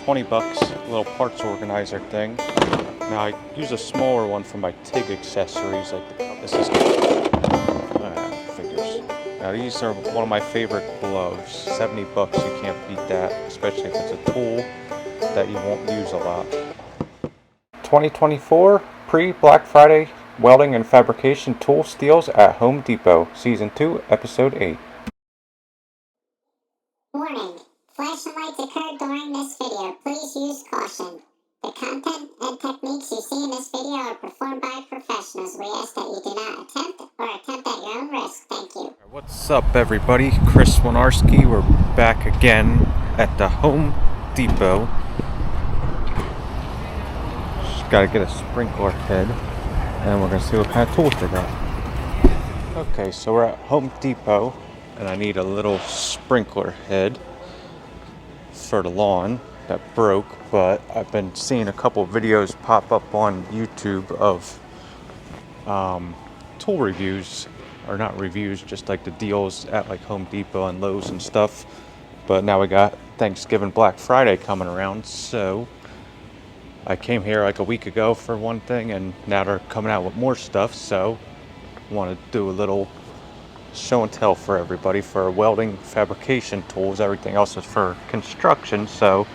20 bucks, a little parts organizer thing. Now I use a smaller one for my TIG accessories, like this is figures. Now these are one of my favorite gloves. 70 bucks, you can't beat that, especially if it's a tool that you won't use a lot. 2024 pre-Black Friday welding and fabrication tool steals at Home Depot, Season 2, Episode 8. Warning: flashing lights occur during this video. Please use caution. The content and techniques you see in this video are performed by professionals. We ask that you do not attempt at your own risk. Thank you. What's up, everybody? Chris Wojnarski. We're back again at the Home Depot. Just gotta get a sprinkler head, and we're gonna see what kind of tools they got. Okay, so we're at Home Depot, and I need a little sprinkler head for the lawn that broke, but I've been seeing a couple videos pop up on YouTube of tool reviews, or not reviews, just like the deals at like Home Depot and Lowe's and stuff. But now we got Thanksgiving, Black Friday coming around, so I came here like a week ago for one thing, and now they're coming out with more stuff, so I want to do a little show and tell for everybody for welding, fabrication tools. Everything else is for construction, so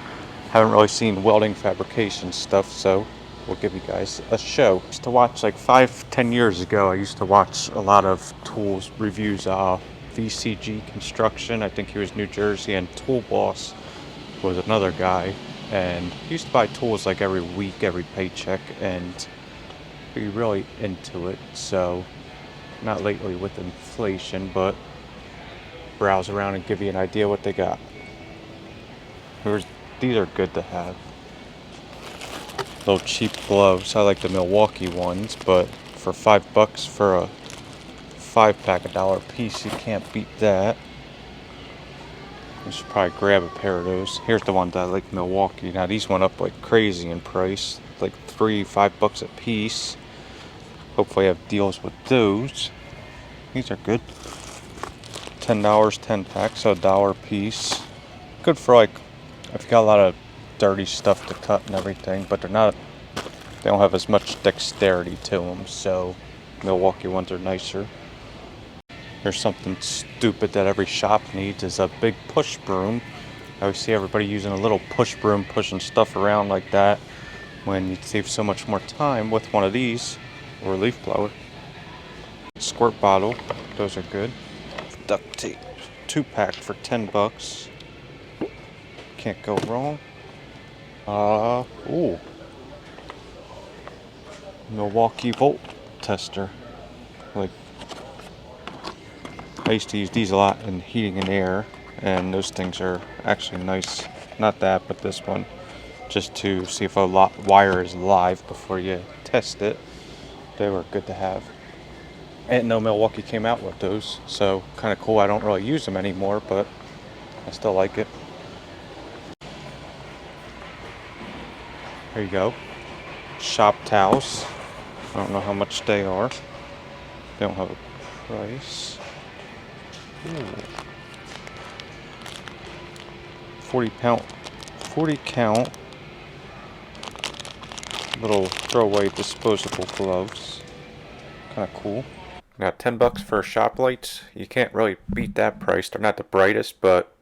haven't really seen welding fabrication stuff, so we'll give you guys a show. I used to watch like 5-10 years ago, I used to watch a lot of tools reviews, VCG Construction, I think he was New Jersey, and Tool Boss was another guy, and he used to buy tools like every week, every paycheck, and be really into it. So not lately with inflation, but browse around and give you an idea what they got. These are good to have. Little cheap gloves. I like the Milwaukee ones, but for $5 for a 5-pack, $1 a piece, you can't beat that. You should probably grab a pair of those. Here's the ones I like, Milwaukee. Now these went up like crazy in price, like $5 a piece. Hopefully I have deals with those. These are good. $10, 10 packs, so $1 a piece. Good for like if you got a lot of dirty stuff to cut and everything, but they don't have as much dexterity to them, so Milwaukee ones are nicer. There's something stupid that every shop needs, is a big push broom. I always see everybody using a little push broom, pushing stuff around like that, when you'd save so much more time with one of these, or a leaf blower. Squirt bottle, those are good. Duct tape, 2-pack for $10. Can't go wrong. Ooh. Milwaukee volt tester. Like, I used to use these a lot in heating and air, and those things are actually nice. Not that, but this one, just to see if a wire is live before you test it. They were good to have. I didn't know Milwaukee came out with those, so kind of cool. I don't really use them anymore, but I still like it. There you go. Shop towels. I don't know how much they are. They don't have a price. Ooh. 40 count. Little throwaway disposable gloves. Kind of cool. Now $10 for shop lights. You can't really beat that price. They're not the brightest, but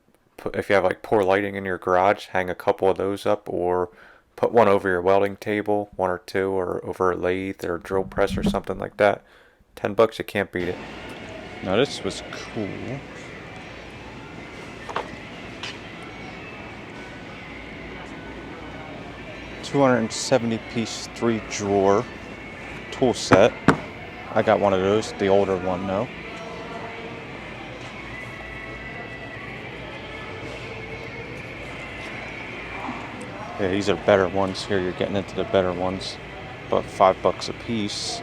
if you have like poor lighting in your garage, hang a couple of those up, or put one over your welding table, one or two, or over a lathe or a drill press or something like that. $10, you can't beat it. Now this was cool. $270-piece 3-drawer tool set. I got one of those, the older one though. Yeah, these are better ones here. You're getting into the better ones. But $5 a piece.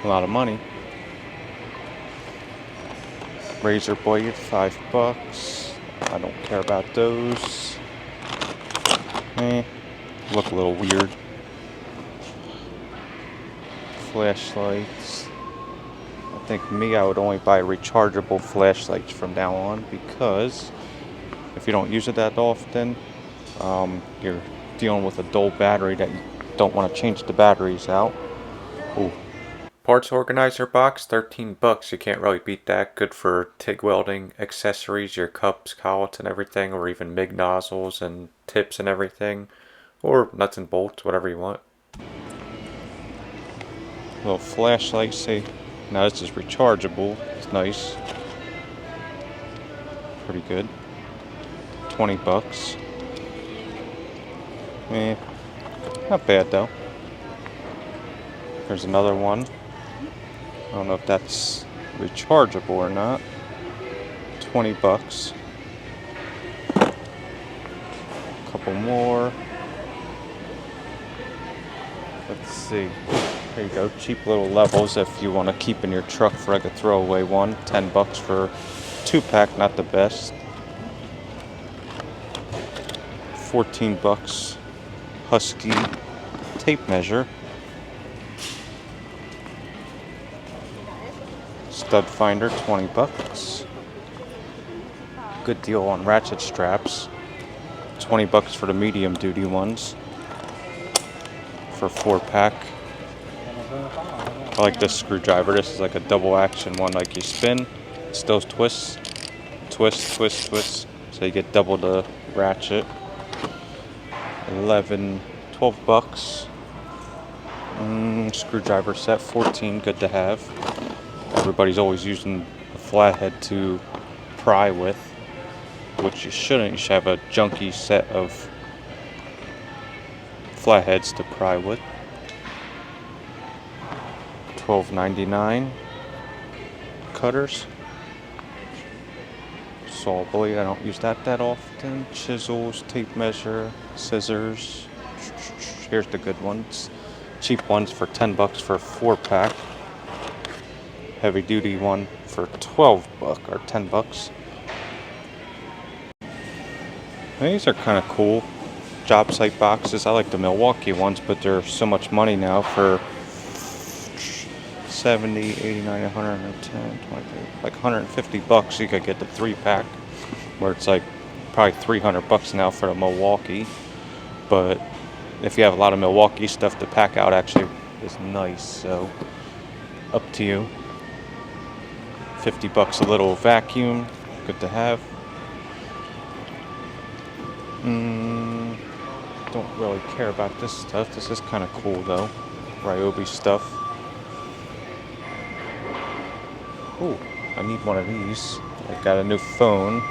A lot of money. Razor blade, $5. I don't care about those. Look a little weird. Flashlights. I think I would only buy rechargeable flashlights from now on, because if you don't use it that often, You're dealing with a dull battery that you don't want to change the batteries out. Ooh. Parts organizer box, 13 bucks. You can't really beat that. Good for TIG welding accessories, your cups, collets, and everything, or even MIG nozzles and tips and everything, or nuts and bolts, whatever you want. Little flashlight, see. Now this is rechargeable. It's nice. Pretty good. 20 bucks. Not bad though. There's another one. I don't know if that's rechargeable or not. 20 bucks. Couple more. Let's see. There you go. Cheap little levels if you want to keep in your truck for like a throwaway one. 10 bucks for 2-pack, not the best. 14 bucks. Husky tape measure. Stud finder, 20 bucks. Good deal on ratchet straps. 20 bucks for the medium duty ones. For 4-pack. I like this screwdriver. This is like a double action one, like you spin. It still twists. Twist, twist, twist. So you get double the ratchet. 12 bucks. Screwdriver set, 14, good to have. Everybody's always using a flathead to pry with, which you shouldn't. You should have a junky set of flatheads to pry with. $12.99. Cutters. Saw blade, I don't use that often. Chisels, tape measure, scissors. Here's the good ones. Cheap ones for 10 bucks for a 4-pack. Heavy duty one for 12 bucks or 10 bucks. These are kind of cool. Job site boxes. I like the Milwaukee ones, but they're so much money now for 70, 89, 110, 20, like 150 bucks. You could get the 3-pack, where it's like probably 300 bucks now for the Milwaukee. But if you have a lot of Milwaukee stuff, to pack out actually is nice. So up to you. 50 bucks a little vacuum, good to have. Don't really care about this stuff. This is kind of cool though. Ryobi stuff. Ooh, I need one of these. I got a new phone,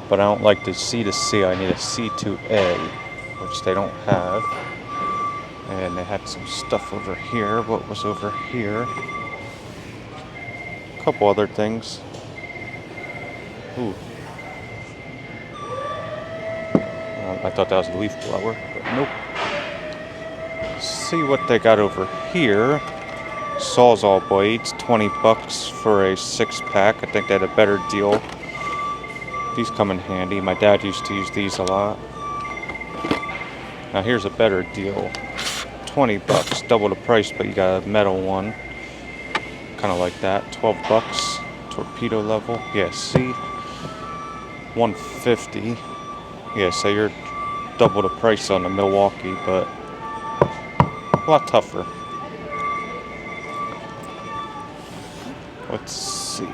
but I don't like the C to C. I need a C to A, which they don't have. And they had some stuff over here. What was over here? A couple other things. Ooh. I thought that was a leaf blower, but nope. See what they got over here. Sawzall blades, 20 bucks for a 6-pack. I think they had a better deal. These come in handy. My dad used to use these a lot. Now here's a better deal. 20 bucks, double the price, but you got a metal one. Kind of like that. 12 bucks. Torpedo level. Yeah, see? 150. Yeah, so you're double the price on the Milwaukee, but a lot tougher. Let's see.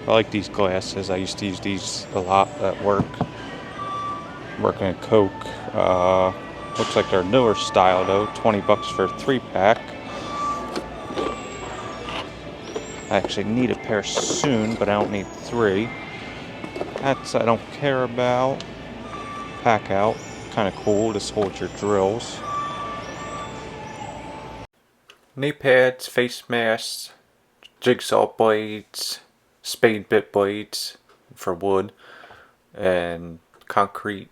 I like these glasses. I used to use these a lot at work. Working at Coke. Looks like they're newer style though. 20 bucks for a 3-pack. I actually need a pair soon, but I don't need 3. That's I don't care about. Pack out. Kind of cool. This holds your drills. Knee pads, face masks, jigsaw blades, spade bit blades for wood, and concrete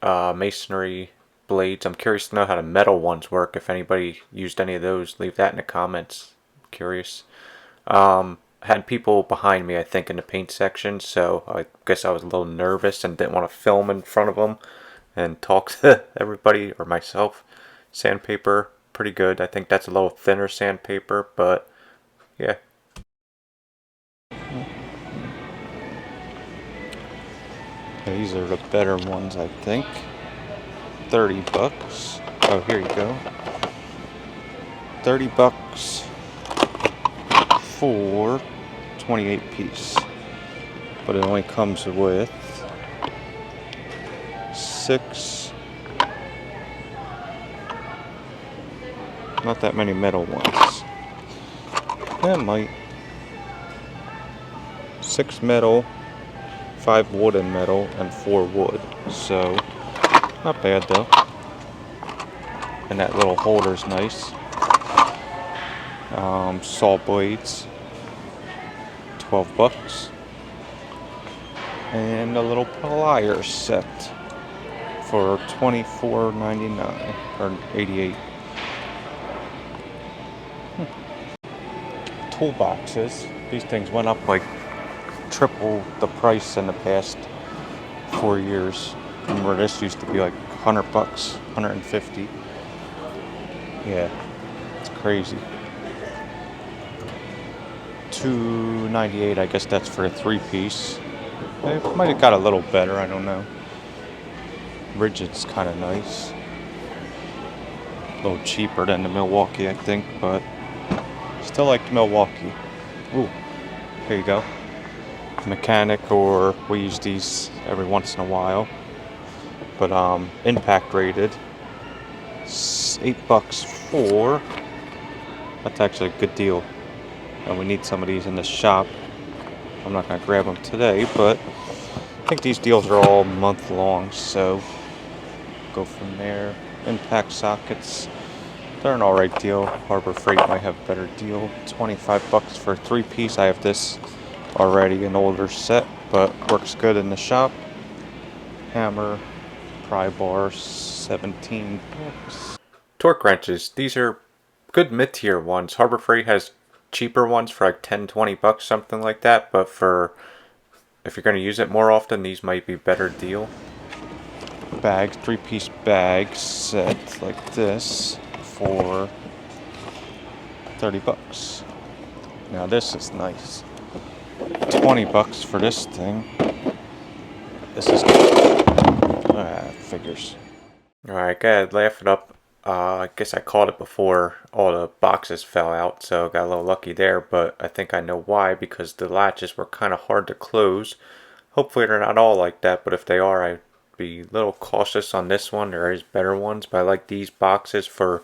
masonry blades. I'm curious to know how the metal ones work. If anybody used any of those, leave that in the comments. I'm curious. Had people behind me, I think, in the paint section, so I guess I was a little nervous and didn't want to film in front of them and talk to everybody or myself. Sandpaper, pretty good. I think that's a little thinner sandpaper, but yeah. These are the better ones, I think. 30 bucks. Oh, here you go. 30 bucks for 28 piece. But it only comes with 6, not that many metal ones. That might. 6 metal, 5 wood and metal, and 4 wood. So, not bad though. And that little holder's nice. Saw blades, 12 bucks. And a little pliers set for $24.99 or 88. Toolboxes. These things went up like triple the price in the past 4 years. Remember, this used to be like 100 bucks, 150. Yeah, it's crazy. $2.98, I guess that's for a 3-piece. It might have got a little better, I don't know. Rigid's kind of nice. A little cheaper than the Milwaukee, I think, but still like the Milwaukee. Ooh, here you go. Mechanic, or we use these every once in a while. But impact rated. $8 for. That's actually a good deal. And we need some of these in the shop. I'm not gonna grab them today, but I think these deals are all month long, so go from there. Impact sockets. They're an alright deal. Harbor Freight might have a better deal. 25 bucks for a 3-piece. I have this already, an older set, but works good in the shop. Hammer, pry bar, 17 bucks. Torque wrenches. These are good mid-tier ones. Harbor Freight has cheaper ones for like 10-20 bucks, something like that, but for if you're going to use it more often, these might be a better deal. Bag, 3-piece bag set like this for 30 bucks. Now this is nice. 20 bucks for this thing. This is figures. Alright, gotta laugh it up. I guess I caught it before all the boxes fell out, so got a little lucky there, but I think I know why, because the latches were kind of hard to close. Hopefully they're not all like that, but if they are, I'd be a little cautious on this one. There is better ones, but I like these boxes for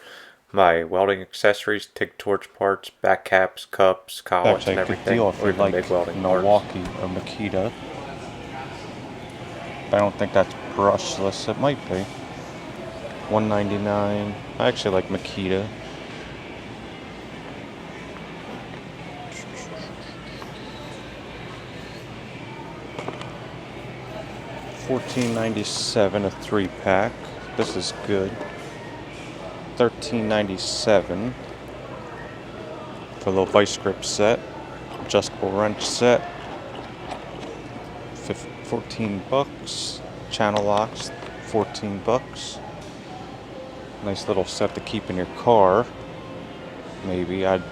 my welding accessories, TIG torch parts, back caps, cups, collets, and everything. Actually, a good deal if you like big welding Milwaukee parts. Or Makita. I don't think that's brushless. It might be. $1.99. I actually like Makita. $14.97 a 3-pack. This is good. $13.97 for a little vice grip set. Adjustable wrench set. 14 bucks. Channel locks. 14 bucks. Nice little set to keep in your car. Maybe I'd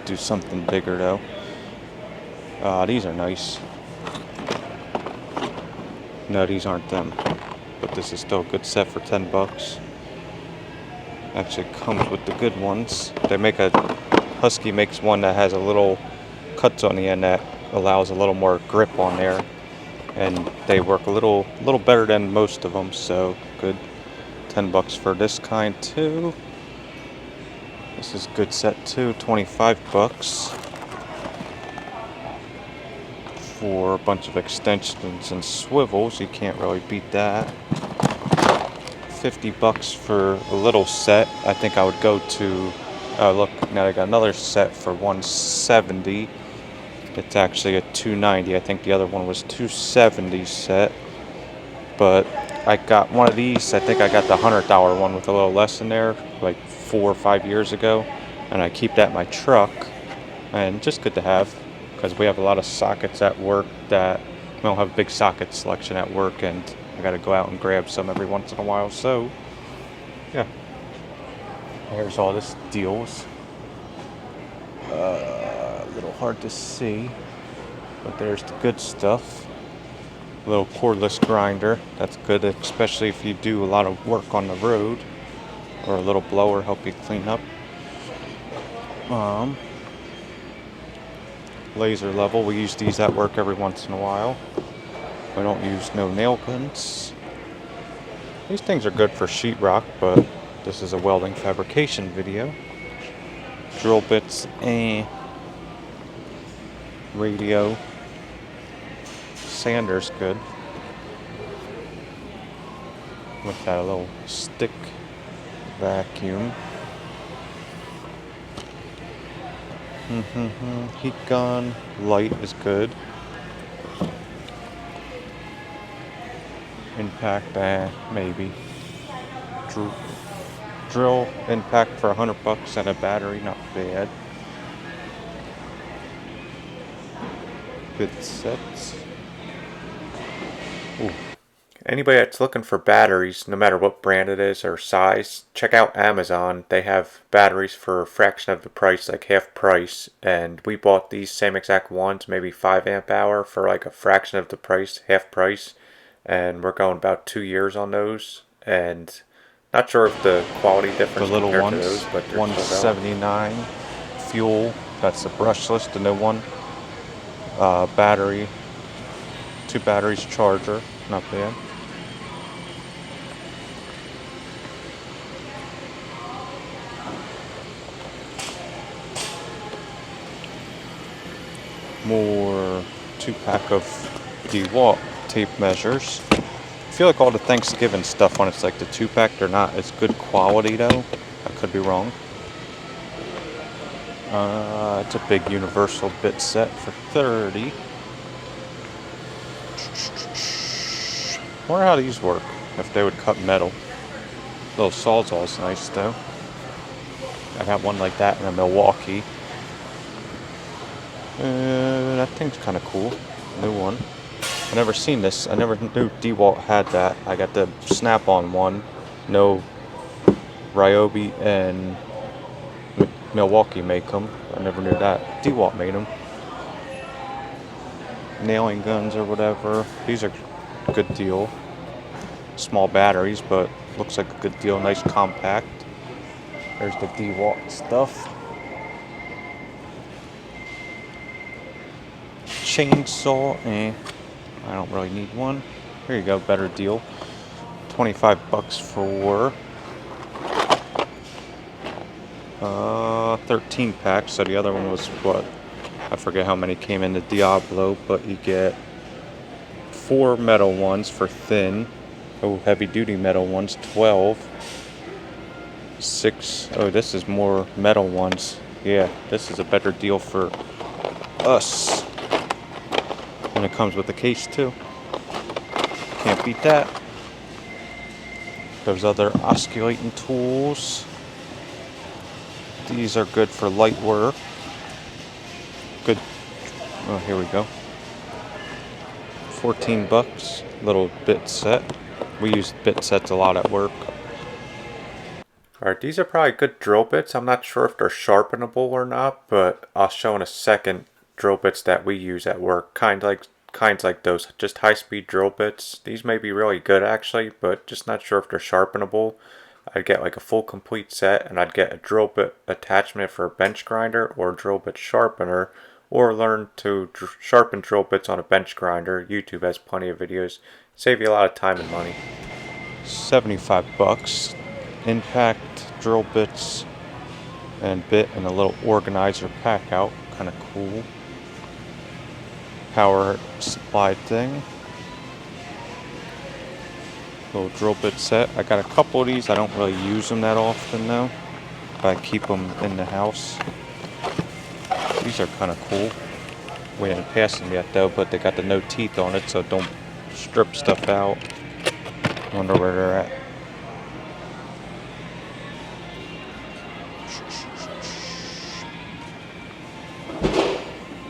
do something bigger though. These are nice. No, these aren't them. But this is still a good set for 10 bucks. Actually comes with the good ones. They make Husky makes one that has a little cuts on the end that allows a little more grip on there. And they work a little better than most of them, so good. 10 bucks for this kind too. This is a good set too. 25 bucks for a bunch of extensions and swivels. You can't really beat that. 50 bucks for a little set. I think I would go to look, now I got another set for 170. It's actually a 290. I think the other one was 270 set. But I got one of these. I think I got the $100 one with a little less in there, like 4 or 5 years ago, and I keep that in my truck. And just good to have, because we have a lot of sockets at work that we don't have a big socket selection at work, and I got to go out and grab some every once in a while. So, yeah. Here's all this deals. A little hard to see, but there's the good stuff. Little cordless grinder. That's good, especially if you do a lot of work on the road. Or a little blower help you clean up. Laser level. We use these at work every once in a while. We don't use no nail guns. These things are good for sheetrock, but this is a welding fabrication video. Drill bits and radio. Sander's good. With that little stick vacuum. Heat gun, light is good. Impact, maybe. Drill impact for $100 and a battery, not bad. Good sets. Ooh. Anybody that's looking for batteries, no matter what brand it is or size, check out Amazon. They have batteries for a fraction of the price, like half price. And we bought these same exact ones, maybe 5 amp hour for like a fraction of the price, half price. And we're going about 2 years on those. And not sure if the quality difference the little compared ones, to those, but they're $179. Fuel, that's the brushless, the new one. Battery, 2 batteries, charger, not bad. More 2-pack of DeWalt tape measures. I feel like all the Thanksgiving stuff when it's like the 2-pack, they're not as good quality though. I could be wrong. It's a big universal bit set for $30. Wonder how these work, if they would cut metal. Little sawzall's nice though. I got one like that in a Milwaukee. That thing's kind of cool. New one. I never seen this. I never knew DeWalt had that. I got the snap-on one. No, Ryobi and Milwaukee make them. I never knew that. DeWalt made them. Nailing guns or whatever. These are a good deal. Small batteries, but looks like a good deal. Nice compact. There's the DeWalt stuff. Chainsaw, I don't really need one. Here you go, better deal. $25 for 13 packs. So the other one was what? I forget how many came in the Diablo, but you get 4 metal ones for thin. Oh, heavy duty metal ones, 12. 6. Oh, this is more metal ones. Yeah, this is a better deal for us. And it comes with a case too. Can't beat that. There's other osculating tools. These are good for light work. Good. Oh, here we go. $14. Little bit set. We use bit sets a lot at work. Alright, these are probably good drill bits. I'm not sure if they're sharpenable or not, but I'll show in a second drill bits that we use at work. Kinds like those, just high-speed drill bits. These may be really good actually, but just not sure if they're sharpenable. I'd get like a full complete set, and I'd get a drill bit attachment for a bench grinder or a drill bit sharpener, or learn to sharpen drill bits on a bench grinder. YouTube has plenty of videos. Save you a lot of time and money. $75. Impact drill bits and bit and a little organizer pack out. Kind of cool. Power supply thing. Little drill bit set. I got a couple of these. I don't really use them that often though, but I keep them in the house. These are kind of cool. We didn't pass them yet though, but they got the no teeth on it, so don't strip stuff out. Wonder where they're at.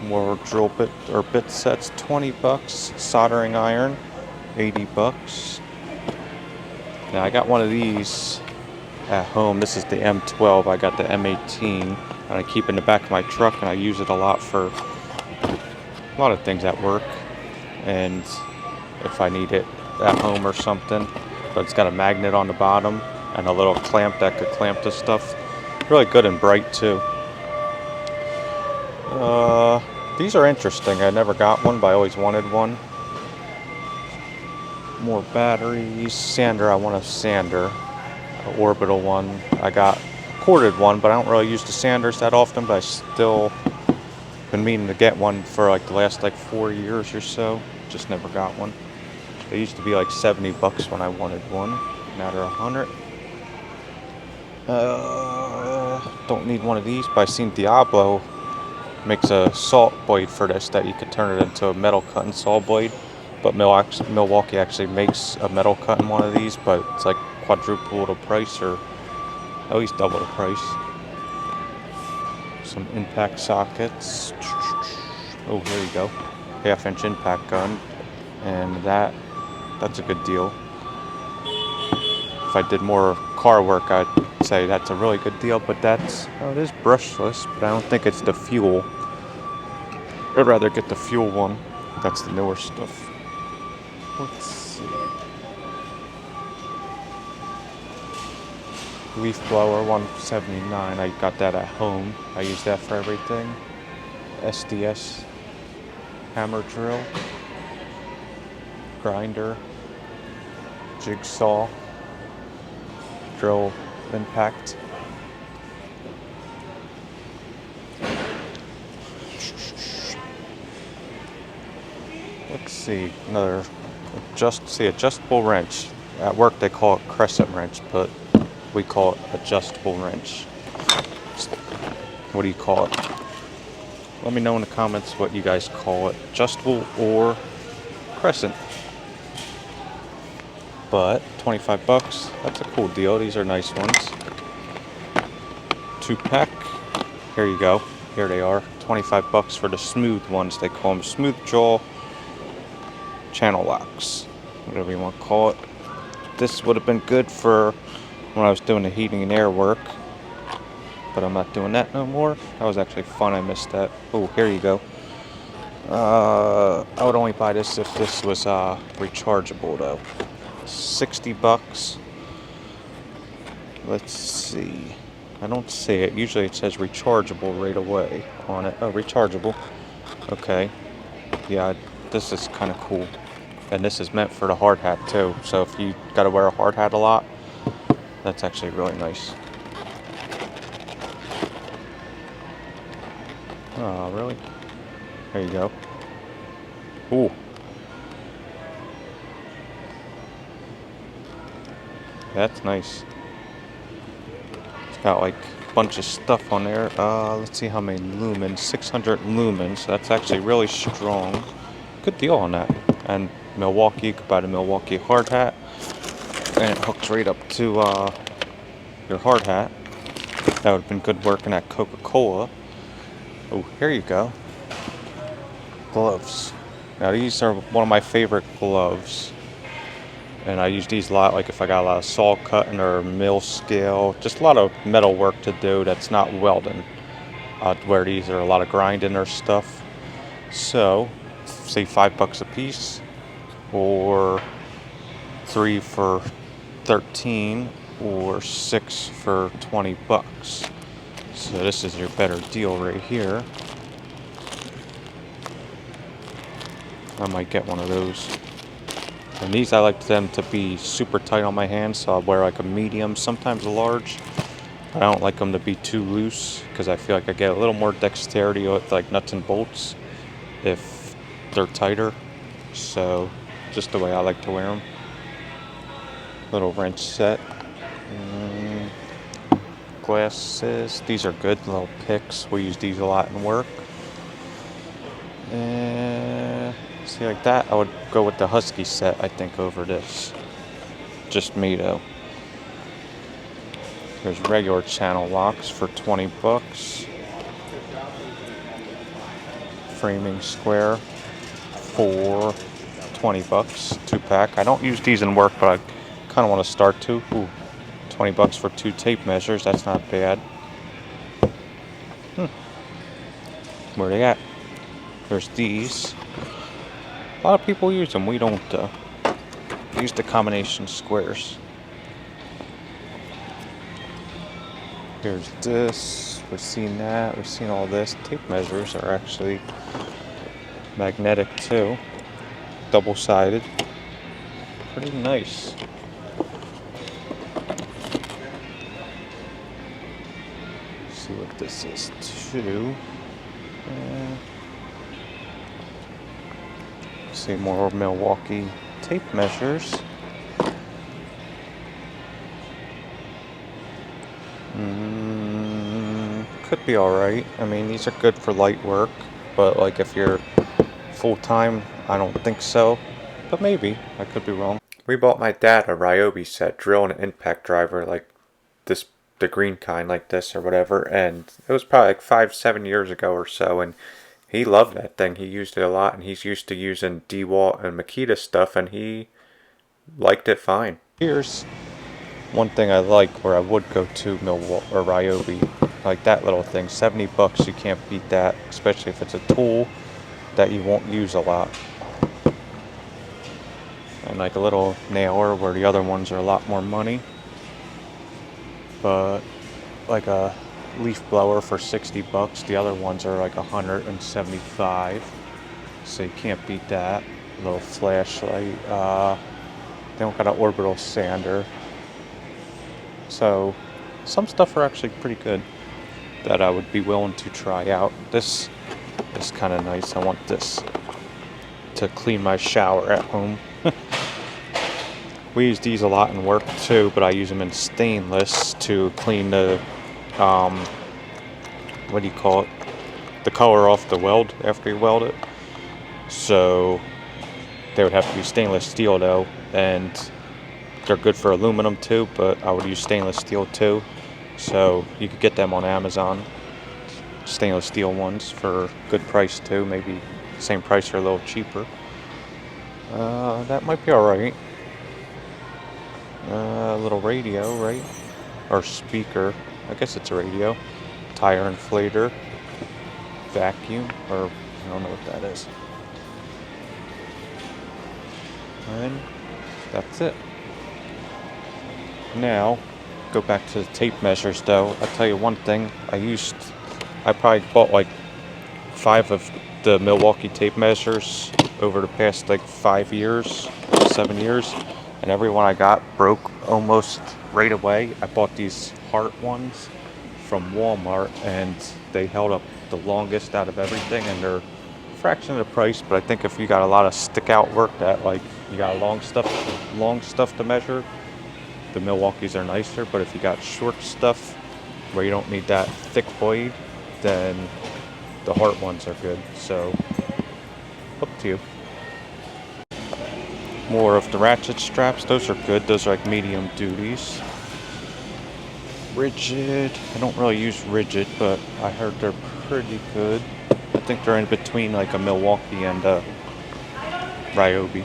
More drill bit or bit sets, $20. Soldering iron, $80. Now I got one of these at home. This is the M12. I got the M18, and I keep in the back of my truck, and I use it a lot for a lot of things at work. And if I need it at home or something. But it's got a magnet on the bottom and a little clamp that could clamp this stuff. Really good and bright too. These are interesting. I never got one, but I always wanted one. More batteries. Sander, I want a sander. An orbital one. I got a corded one, but I don't really use the sanders that often, but I still been meaning to get one for like the last like 4 years or so. Just never got one. They used to be like $70 when I wanted one. Now they're $100. Don't need one of these, but I seen Diablo makes a saw blade for this that you could turn it into a metal cutting saw blade. But Milwaukee actually makes a metal cutting one of these, but it's like quadruple the price or at least double the price. Some impact sockets. Oh, here you go. 1/2-inch impact gun. And that's a good deal. If I did more car work, I'd say that's a really good deal, but it is brushless, but I don't think it's the fuel. I'd rather get the fuel one. That's the newer stuff. Let's see. Leaf blower, $179. I got that at home. I use that for everything. SDS hammer drill, grinder, jigsaw, drill impact. Let's see, another adjustable wrench. At work they call it crescent wrench, but we call it adjustable wrench. What do you call it? Let me know in the comments what you guys call it, adjustable or crescent. But $25, that's a cool deal. These are nice ones. 2-pack. Here you go. Here they are. $25 for the smooth ones. They call them smooth jaw channel locks, whatever you want to call it. This would have been good for when I was doing the heating and air work, but I'm not doing that no more. That was actually fun. I missed that. Oh, here you go. I would only buy this if this was rechargeable though. $60. Let's see. I don't see it. Usually it says rechargeable right away on it. Oh, rechargeable. Okay. Yeah, this is kind of cool. And this is meant for the hard hat too. So if you gotta wear a hard hat a lot, that's actually really nice. Oh, really? There you go. Ooh. That's nice. It's got like a bunch of stuff on there. Let's see how many lumens. 600 lumens. That's actually really strong. Good deal on that. And Milwaukee, you could buy the Milwaukee hard hat. And it hooks right up to your hard hat. That would have been good working at Coca-Cola. Oh, here you go. Gloves. Now these are one of my favorite gloves. And I use these a lot, like if I got a lot of saw cutting or mill scale, just a lot of metal work to do that's not welding. Where these are a lot of grinding or stuff. So, say $5 a piece, or 3 for 13, or 6 for $20. So this is your better deal right here. I might get one of those. And these I like them to be super tight on my hands, so I'll wear like a medium, sometimes a large. I don't like them to be too loose because I feel like I get a little more dexterity with like nuts and bolts if they're tighter. So just the way I like to wear them. Little wrench set. Glasses. These are good little picks. We use these a lot in work. And see, like that, I would go with the Husky set, I think, over this. Just me, though. There's regular channel locks for $20. Framing square for $20. 2-pack. I don't use these in work, but I kind of want to start to. Ooh, $20 for 2 tape measures. That's not bad. Where they at? There's these. lot of people use them. We don't use the combination squares. Here's this. We've seen that. We've seen all this. Tape measures are actually magnetic too. Double-sided. Pretty nice. Let's see what this is too. See more Milwaukee tape measures. Could be alright. I mean, these are good for light work, but like if you're full-time, I don't think so. But maybe. I could be wrong. We bought my dad a Ryobi set, drill and an impact driver, like this, the green kind, like this or whatever, and it was probably like 5-7 years ago or so, and he loved that thing. He used it a lot, and he's used to using DeWalt and Makita stuff, and he liked it fine. Here's one thing I like where I would go to Milwaukee or Ryobi, like that little thing. $70, you can't beat that, especially if it's a tool that you won't use a lot. And like a little nailer where the other ones are a lot more money. But like a leaf blower for $60, the other ones are like $175. So you can't beat that. A little flashlight. They don't got an orbital sander. So some stuff are actually pretty good that I would be willing to try out. This is kind of nice. I want this to clean my shower at home. We use these a lot in work too, but I use them in stainless to clean the, what do you call it? The color off the weld after you weld it. So they would have to be stainless steel though, and they're good for aluminum too, but I would use stainless steel too. So you could get them on Amazon, stainless steel ones for good price too, maybe same price or a little cheaper. That might be alright. A little radio, right? Or speaker. I guess it's a radio. Tire inflator. Vacuum. Or I don't know what that is. And that's it. Now, go back to the tape measures though. I'll tell you one thing. I probably bought like 5 of the Milwaukee tape measures over the past like 5 years, 7 years. And every one I got broke almost right away. I bought these Heart ones from Walmart, and they held up the longest out of everything, and they're a fraction of the price. But I think if you got a lot of stick out work that like you got long stuff to measure, the Milwaukees are nicer. But if you got short stuff where you don't need that thick blade, then the Heart ones are good. So up to you. More of the ratchet straps, those are good. Those are like medium duties. Rigid, I don't really use rigid, but I heard they're pretty good. I think they're in between like a Milwaukee and a Ryobi,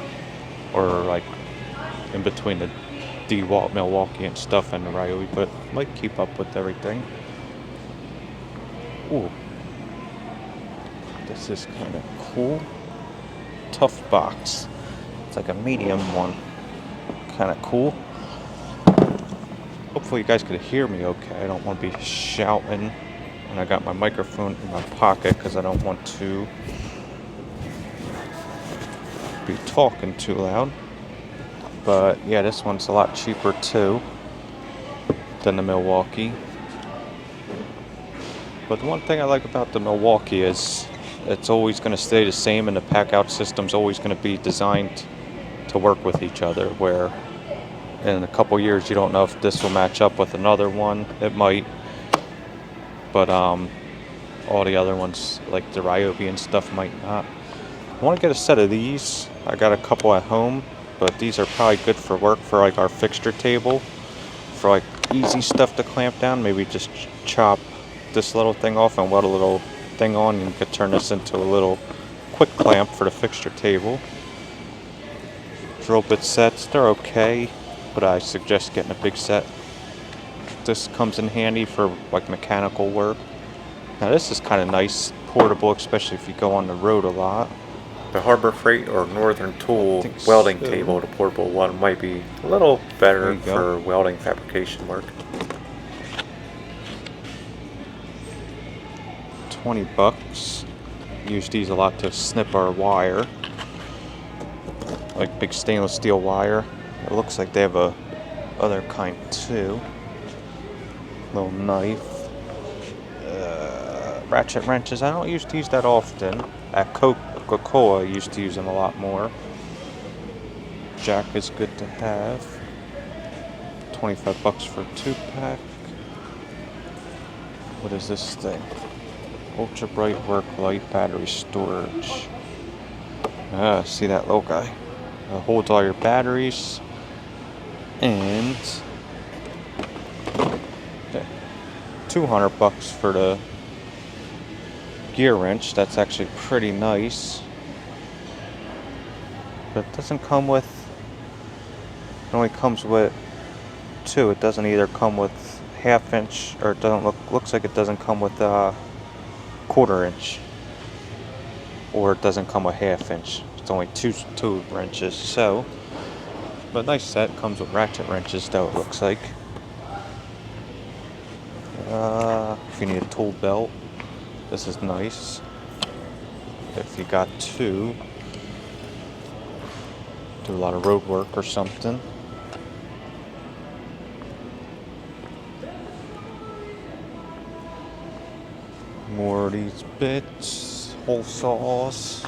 or like in between the DeWalt Milwaukee and stuff and the Ryobi, but might keep up with everything. Ooh, this is kind of cool. Tough box. It's like a medium one. Kind of cool. Hopefully you guys could hear me okay. I don't want to be shouting. And I got my microphone in my pocket because I don't want to be talking too loud. But yeah, this one's a lot cheaper too than the Milwaukee. But the one thing I like about the Milwaukee is it's always going to stay the same, and the pack out system's always going to be designed to work with each other, where in a couple years you don't know if this will match up with another one. It might, but all the other ones like the Ryobi and stuff might not. I want to get a set of these. I got a couple at home, but these are probably good for work, for like our fixture table, for like easy stuff to clamp down. Maybe just chop this little thing off and weld a little thing on, and you could turn this into a little quick clamp for the fixture table. Drill bit sets, they're okay, but I suggest getting a big set. This comes in handy for like mechanical work. Now this is kind of nice, portable, especially if you go on the road a lot. the Harbor Freight or Northern Tool think welding so. table, the portable one, might be a little There better you go. for welding fabrication work. $20. Use these a lot to snip our wire, like big stainless steel wire. It looks like they have a other kind too. Little knife. Ratchet wrenches. I don't use these that often. At Coca-Cola, I used to use them a lot more. Jack is good to have. $25 for a 2-pack. What is this thing? Ultra bright work light battery storage. See that little guy? It holds all your batteries. And $200 for the gear wrench. That's actually pretty nice. But it doesn't come with. It only comes with 2. It doesn't either come with 1/2 inch, or it doesn't looks like it doesn't come with 1/4 inch, or it doesn't come with 1/2 inch. It's only two wrenches. So, but nice set. Comes with ratchet wrenches though, it looks like. If you need a tool belt, this is nice. If you got 2, do a lot of road work or something. More of these bits, hole saws.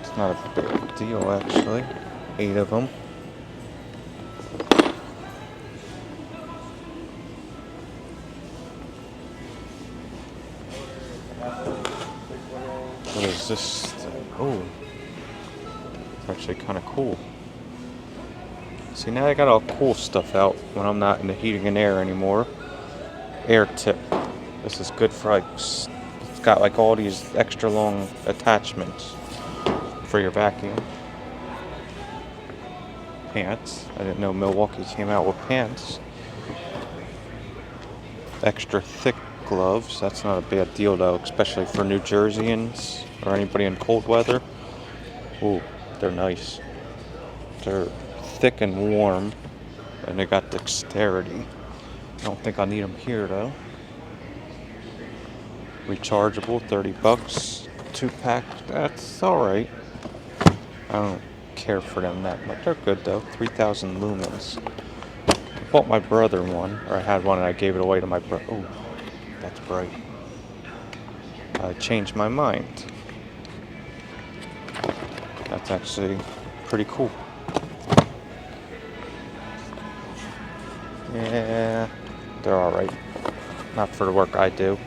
It's not a big deal actually. 8 of them. What is this thing? Oh, it's actually kind of cool. See, now I got all cool stuff out when I'm not in the heating and air anymore. Air tip. This is good for it's got like all these extra long attachments for your vacuum. Pants. I didn't know Milwaukee came out with pants. Extra thick gloves. That's not a bad deal though, especially for New Jerseyans or anybody in cold weather. Ooh, they're nice. They're thick and warm, and they got dexterity. I don't think I need them here though. Rechargeable, $30. 2-pack, that's alright. I don't care for them that much. They're good though. 3,000 lumens. I bought my brother one, or I had one and I gave it away to my brother. Oh, that's bright. I changed my mind. That's actually pretty cool. Yeah, they're alright. Not for the work I do.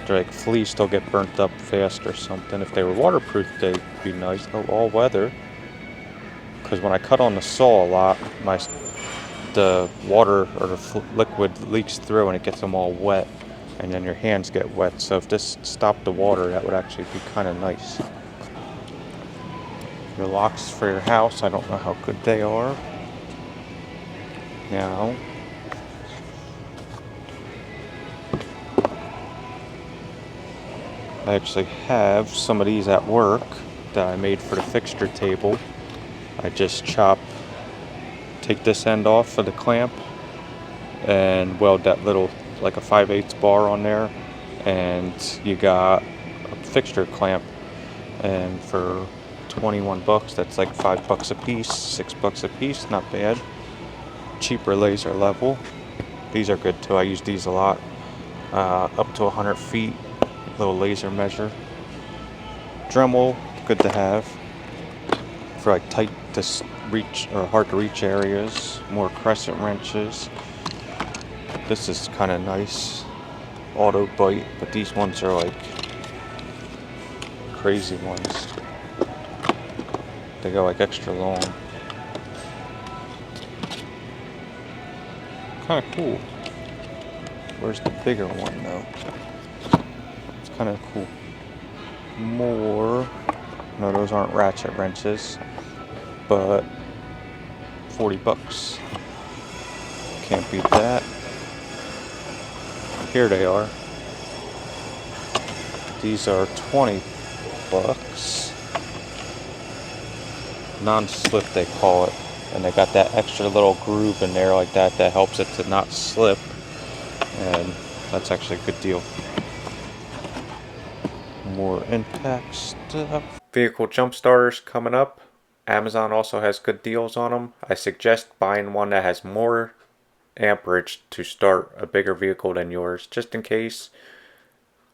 They're like fleas still get burnt up fast or something. If they were waterproof, they'd be nice. Oh, all weather. Because when I cut on the saw a lot, the water or the liquid leaks through and it gets them all wet, and then your hands get wet. So if this stopped the water, that would actually be kind of nice. Your locks for your house, I don't know how good they are. Now, I actually have some of these at work that I made for the fixture table. I just take this end off of the clamp and weld that little, like a 5/8 bar on there, and you got a fixture clamp. And for $21, that's like $5 a piece, $6 a piece, not bad. Cheaper laser level. These are good too. I use these a lot. Up to 100 feet. Little laser measure. Dremel, good to have for like tight to reach or hard to reach areas. More crescent wrenches. This is kind of nice. Auto bite, but these ones are like crazy ones. They go like extra long. Kind of cool. Where's the bigger one though? Kind of cool. More. No, those aren't ratchet wrenches, but $40. Can't beat that. Here they are. These are 20 bucks. Non-slip they call it, and they got that extra little groove in there like that that helps it to not slip, and that's actually a good deal. More impact stuff. Vehicle jump starters coming up. Amazon also has good deals on them. I suggest buying one that has more amperage to start a bigger vehicle than yours, just in case,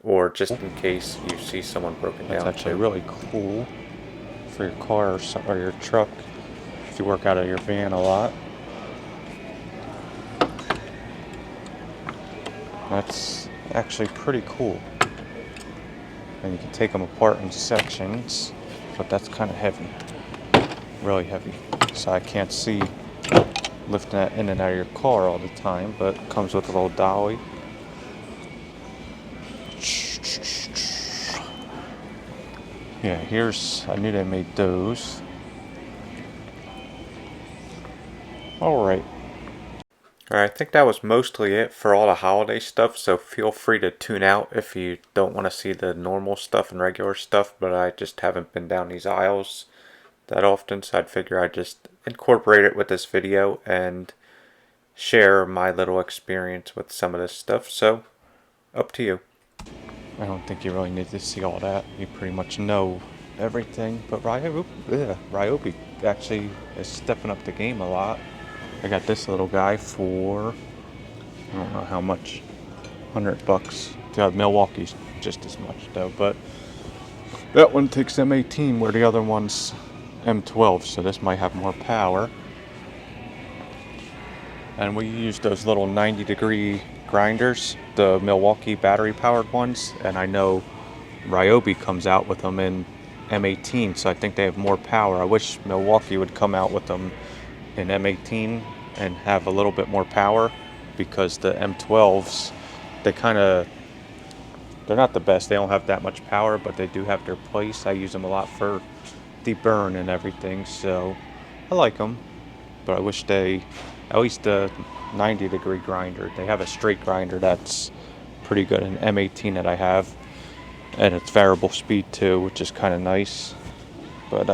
or just in case you see someone broken down. That's actually really cool for your car or your truck if you work out of your van a lot. That's actually pretty cool. And you can take them apart in sections, but that's kind of heavy, really heavy. So I can't see lifting that in and out of your car all the time, but it comes with a little dolly. Yeah, I knew they made those. Alright. Alright, I think that was mostly it for all the holiday stuff, so feel free to tune out if you don't want to see the normal stuff and regular stuff, but I just haven't been down these aisles that often, so I'd figure I'd just incorporate it with this video and share my little experience with some of this stuff, so up to you. I don't think you really need to see all that. You pretty much know everything, but Ryobi actually is stepping up the game a lot. I got this little guy for, I don't know how much, $100. Milwaukee's just as much though, but that one takes M18 where the other one's M12, so this might have more power. And we use those little 90-degree grinders, the Milwaukee battery powered ones, and I know Ryobi comes out with them in M18, so I think they have more power. I wish Milwaukee would come out with them in M18 and have a little bit more power, because the M12s, they're not the best. They don't have that much power, but they do have their place. I use them a lot for deburn and everything, so I like them. But I wish at least the 90-degree grinder, they have a straight grinder that's pretty good, an M18 that I have, and it's variable speed too, which is kind of nice. But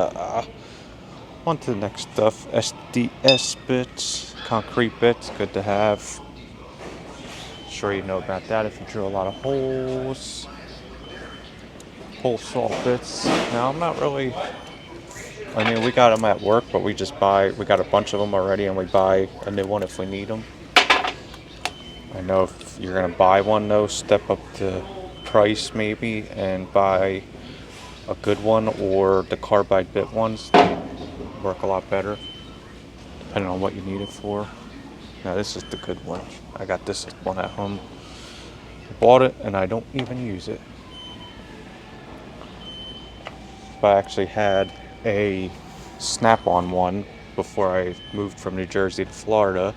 on to the next stuff. SDS bits, concrete bits, good to have. Sure you know about that if you drill a lot of holes. Hole saw bits. Now I'm not really, I mean, we got them at work, but we got a bunch of them already, and we buy a new one if we need them. I know if you're gonna buy one though, step up the price maybe and buy a good one, or the carbide bit ones. They work a lot better depending on what you need it for. Now this is the good one. I got this one at home. I bought it and I don't even use it. But I actually had a snap-on one before I moved from New Jersey to Florida,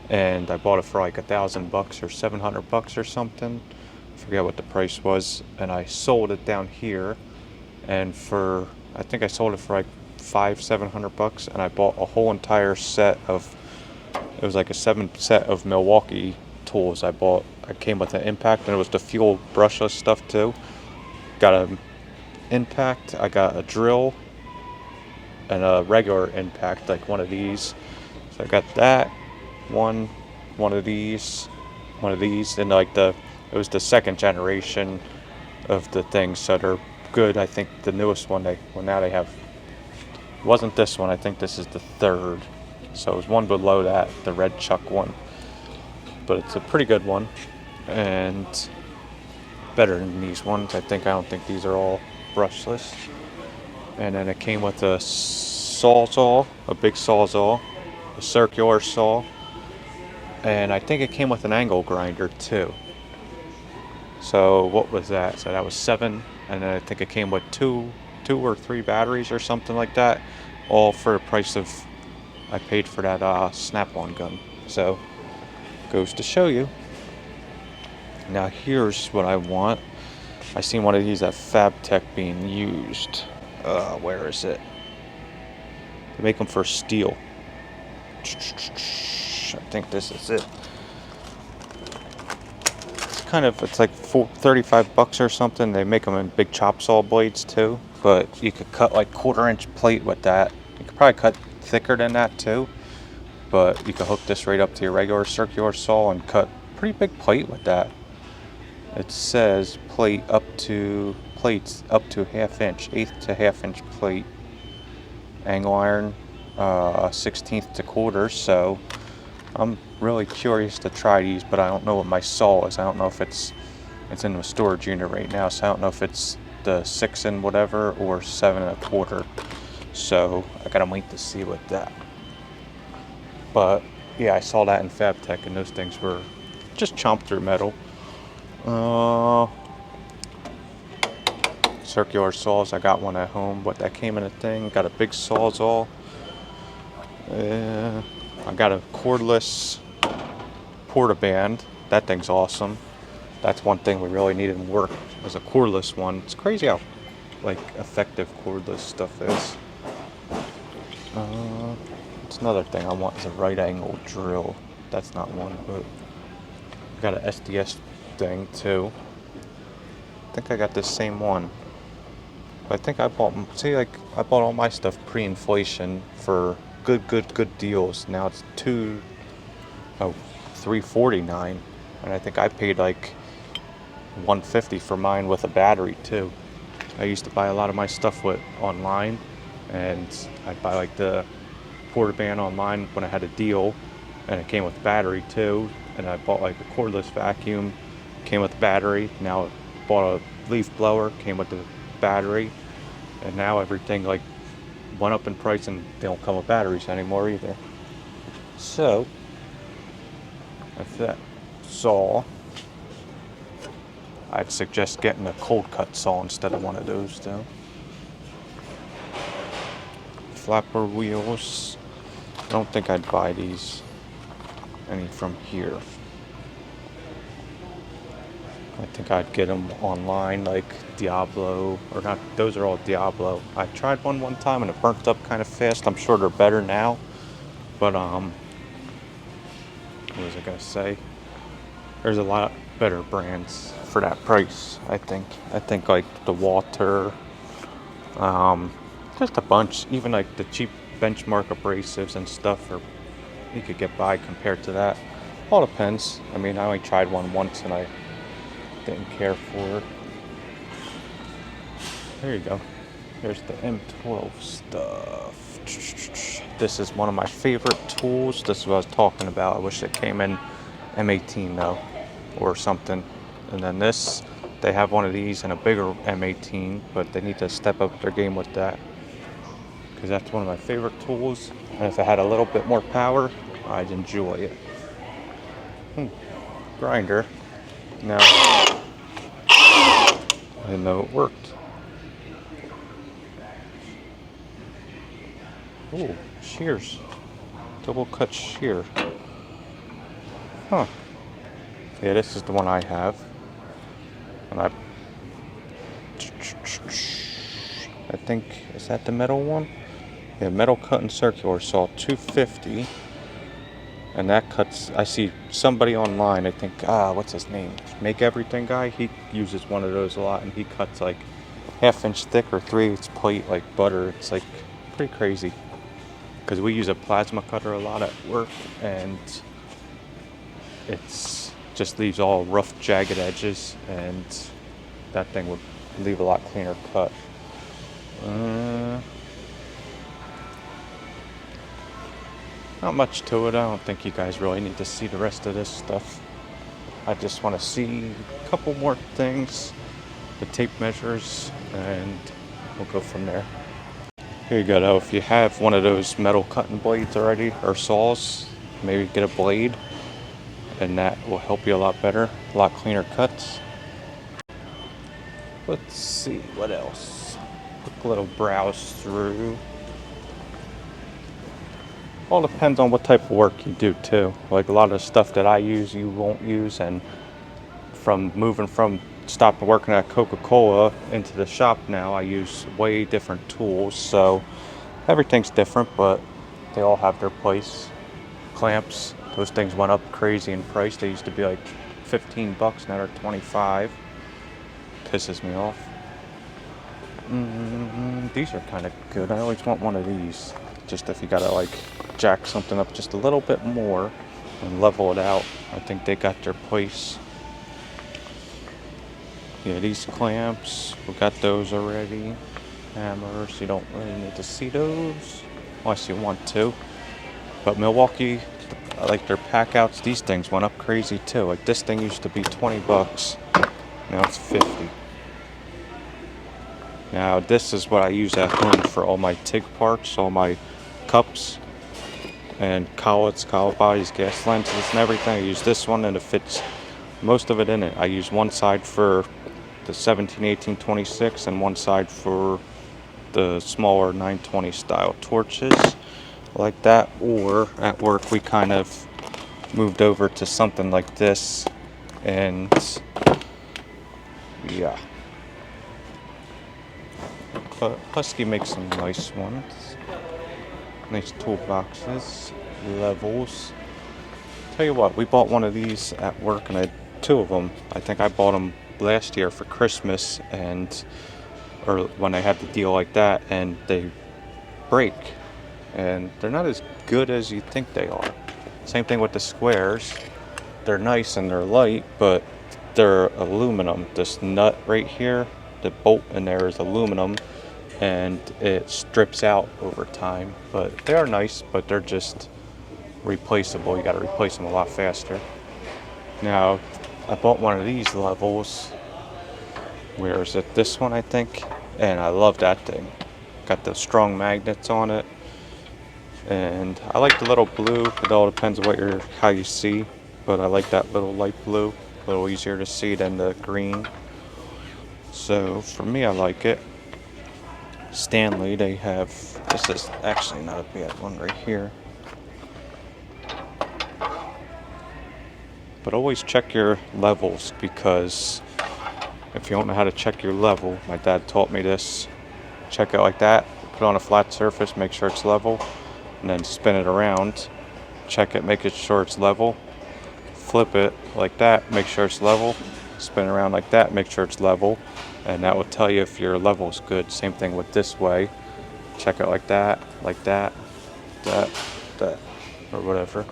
and I bought it for like $1,000 or $700 or something. I forget what the price was, and I sold it down here, and I think I sold it for like $500-700, and I bought a whole entire set of, it was like a 7 set of Milwaukee tools I bought. I came with an impact, and it was the fuel brushless stuff too. Got an impact, I got a drill, and a regular impact, like one of these. So I got that, one of these, and like it was the second generation of the things, so they're good. I think the newest one now they have, it wasn't this one, I think this is the third. So it was one below that, the red Chuck one. But it's a pretty good one, and better than these ones. I don't think these are all brushless. And then it came with a sawzall, a big sawzall, a circular saw, and I think it came with an angle grinder too. So what was that? So that was 7, and then I think it came with two or 3 batteries or something like that, all for the price of, I paid for that snap-on gun. So goes to show you. Now here's what I want. I seen one of these at FabTech being used. Where is it? They make them for steel. I think this is it. it's like 35 bucks or something. They make them in big chop saw blades too, but you could cut like 1/4 inch plate with that. You could probably cut thicker than that too, but you could hook this right up to your regular circular saw and cut pretty big plate with that. It says plates up to 1/2 inch, 1/8 to 1/2 inch plate, angle iron, 1/16 to 1/4. So I'm really curious to try these, but I don't know what my saw is. I don't know if it's in the storage unit right now, so I don't know if it's the 6 and whatever or 7 1/4. So I gotta wait to see what that. But yeah, I saw that in FabTech, and those things were just chomp through metal. Circular saws, I got one at home, but that came in a thing. Got a big Sawzall. I got a cordless portaband. That thing's awesome. That's one thing we really needed in work, was a cordless one. It's crazy how like effective cordless stuff is. It's another thing I want is a right angle drill. That's not one, but I got an SDS thing too. I think I got this same one. I think I bought all my stuff pre-inflation for good deals. Now it's $349, and I think I paid like $150 for mine with a battery too. I used to buy a lot of my stuff online, and I'd buy like the portaband online when I had a deal, and it came with battery too. And I bought like a cordless vacuum, came with battery. Now I bought a leaf blower, came with the battery, and now everything like went up in price, and they don't come with batteries anymore either. So if that saw, I'd suggest getting a cold cut saw instead of one of those though. Flapper wheels, I don't think I'd buy any from here. I think I'd get them online, like Diablo, or not. Those are all Diablo. I tried one time and it burnt up kind of fast. I'm sure they're better now, but what was I gonna say? There's a lot better brands for that price. I think like the Walter, just a bunch. Even like the cheap Benchmark abrasives and stuff, or you could get by compared to that. All depends. I mean, I only tried one once and I didn't care for it. There you go. Here's the M12 stuff. This is one of my favorite tools. This is what I was talking about. I wish it came in M18 though, or something. And then this, they have one of these and a bigger M18, but they need to step up their game with that, because that's one of my favorite tools. And if it had a little bit more power, I'd enjoy it. Grinder. Now, I didn't know it worked. Oh, shears. Double cut shear. Huh. Yeah, this is the one I have. And I think, is that the metal one? Yeah, metal cutting circular saw, $250. And that cuts, I see somebody online, I think, what's his name? Make Everything guy, he uses one of those a lot, and he cuts like 1/2 inch thick or 3/8 plate like butter. It's like pretty crazy, because we use a plasma cutter a lot at work, and it's just leaves all rough, jagged edges, and that thing would leave a lot cleaner cut. Not much to it. I don't think you guys really need to see the rest of this stuff. I just want to see a couple more things, the tape measures, and we'll go from there. Here you go though. If you have one of those metal cutting blades already, or saws, maybe get a blade, and that will help you a lot better, a lot cleaner cuts. Let's see what else. Quick little browse through. All depends on what type of work you do too. Like a lot of the stuff that I use, you won't use, and from stopping working at Coca-Cola into the shop now, I use way different tools. So everything's different, but they all have their place. Clamps, those things went up crazy in price. They used to be like 15 bucks, now they're 25. Pisses me off. These are kind of good. I always want one of these. Just if you gotta like jack something up just a little bit more and level it out. I think they got their place. Yeah, these clamps, we got those already. Hammers, you don't really need to see those unless you want to. But Milwaukee, I like their pack outs. These things went up crazy too. Like this thing used to be 20 bucks. Now it's 50. Now this is what I use at home for all my TIG parts, all my cups and collets, collet bodies, gas lenses and everything. I use this one and it fits most of it in it. I use one side for the 17, 18, 26 and one side for the smaller 920 style torches like that. Or at work we kind of moved over to something like this, and yeah, but Husky makes some nice ones, nice toolboxes, levels. Tell you what, we bought one of these at work, and I had two of them. I think I bought them last year for Christmas, or when I had the deal like that, and they break, and they're not as good as you think they are. Same thing with the squares. They're nice and they're light, but they're aluminum. This nut right here, the bolt in there is aluminum, and it strips out over time. But they are nice, but they're just replaceable. You got to replace them a lot faster. Now, I bought one of these levels. Where is it? This one, I think. And I love that thing. Got the strong magnets on it. And I like the little blue. It all depends on how you see. But I like that little light blue. A little easier to see than the green. So for me, I like it. Stanley, they have, this is actually not a bad one right here. But always check your levels, because if you don't know how to check your level, my dad taught me this. Check it like that, put it on a flat surface, make sure it's level, and then spin it around. Check it, make sure it's level. Flip it like that, make sure it's level. Spin around like that, make sure it's level. And that will tell you if your level is good. Same thing with this way. Check it like that, that, or whatever.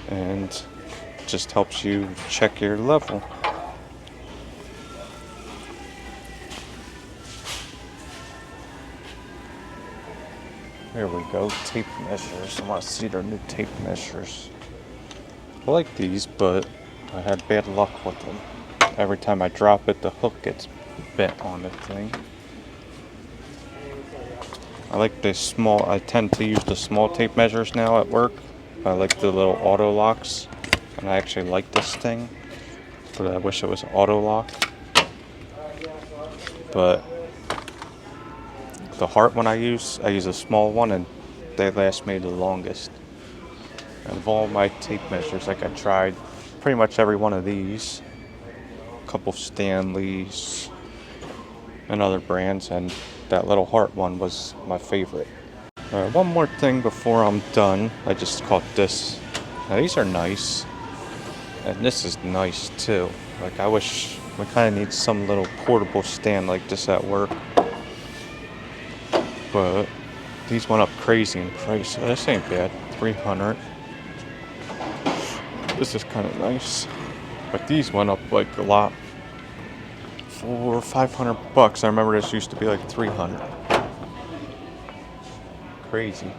And just helps you check your level. Here we go, tape measures. I want to see their new tape measures. I like these, but I had bad luck with them. Every time I drop it, the hook gets bent on the thing. I like the small, I tend to use the small tape measures now at work. I like the little auto locks, and I actually like this thing, but I wish it was auto lock. But the Heart one I use a small one, and they last me the longest. And of all my tape measures, like I tried pretty much every one of these, a couple Stanleys and other brands, and that little Heart one was my favorite. Alright, one more thing before I'm done. I just caught this. Now these are nice, and this is nice too. Like I wish we kind of need some little portable stand like this at work. But these went up crazy in price. This ain't bad. $300. This is kind of nice. But these went up like a lot. For $500. I remember this used to be like $300. Crazy.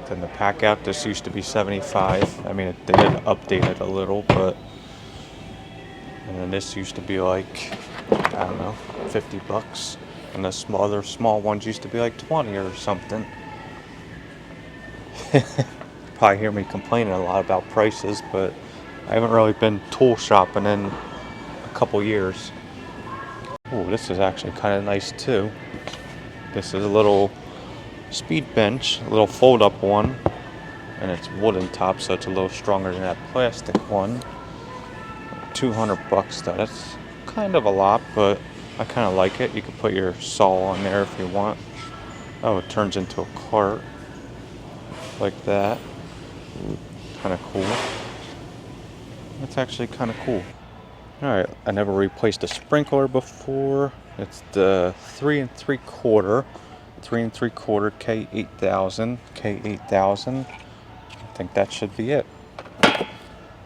Then the pack out, this used to be $75. I mean, they did update it a little, but. And then this used to be like, I don't know, $50. And the other small ones used to be like 20 or something. Probably hear me complaining a lot about prices, but I haven't really been tool shopping in a couple years. Oh, this is actually kind of nice too. This is a little speed bench, a little fold-up one, and it's wooden top, so it's a little stronger than that plastic one. $200 though. That's kind of a lot, but I kind of like it. You can put your saw on there if you want. Oh, it turns into a cart like that. Kind of cool. That's actually kind of cool. Alright, I never replaced a sprinkler before. It's the 3 3/4 K8000. K8000. I think that should be it.